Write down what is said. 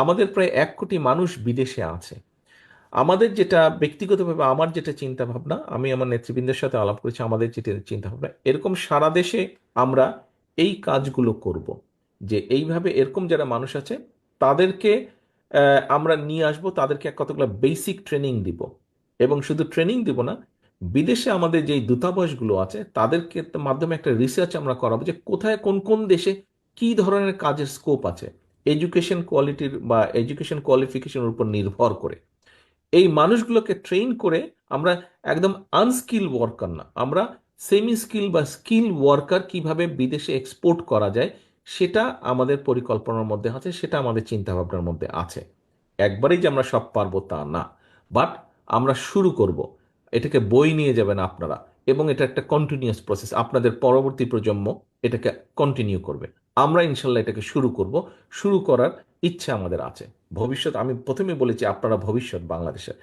আমাদের প্রায় 1 কোটি মানুষ বিদেশে আছে। আমাদের যেটা ব্যক্তিগতভাবে আমার যেটা চিন্তা ভাবনা, আমি আমার নেতৃবৃন্দের সাথে আলাপ করেছি, আমাদের যেটা চিন্তা ভাবনা এরকম সারা দেশে আমরা এই কাজগুলো করব, যে এইভাবে এরকম যারা মানুষ আছে তাদেরকে আমরা নিয়ে আসব, তাদেরকে কতগুলো বেসিক ট্রেনিং দিব। এবং শুধু ট্রেনিং দিব না, বিদেশে আমাদের যেই দূতাবাসগুলো আছে তাদেরকে মাধ্যমে একটা রিসার্চ আমরা করাবো যে কোথায় কোন কোন দেশে কি ধরনের কাজের স্কোপ আছে, এডুকেশন কোয়ালিটির বা এডুকেশন কোয়ালিফিকেশনের উপর নির্ভর করে। এই মানুষগুলোকে ট্রেন করে আমরা একদম আনস্কিল ওয়ার্কার না, আমরা সেমি স্কিল বা স্কিল ওয়ার্কার কিভাবে বিদেশে এক্সপোর্ট করা যায় সেটা আমাদের পরিকল্পনার মধ্যে আছে, সেটা আমাদের চিন্তা ভাবনার মধ্যে আছে। একবারেই যে আমরা সব পারবো তা না, বাট আমরা শুরু করব। এটাকে বই নিয়ে যাবেন আপনারা, এবং এটা একটা কন্টিনিউয়াস প্রসেস, আপনাদের পরবর্তী প্রজন্ম এটাকে কন্টিনিউ করবে। আমরা ইনশাল্লাহ এটাকে শুরু করব, শুরু করার ইচ্ছা আমাদের আছে। ভবিষ্যৎ, আমি প্রথমে বলেছি আপনারা ভবিষ্যৎ বাংলাদেশের।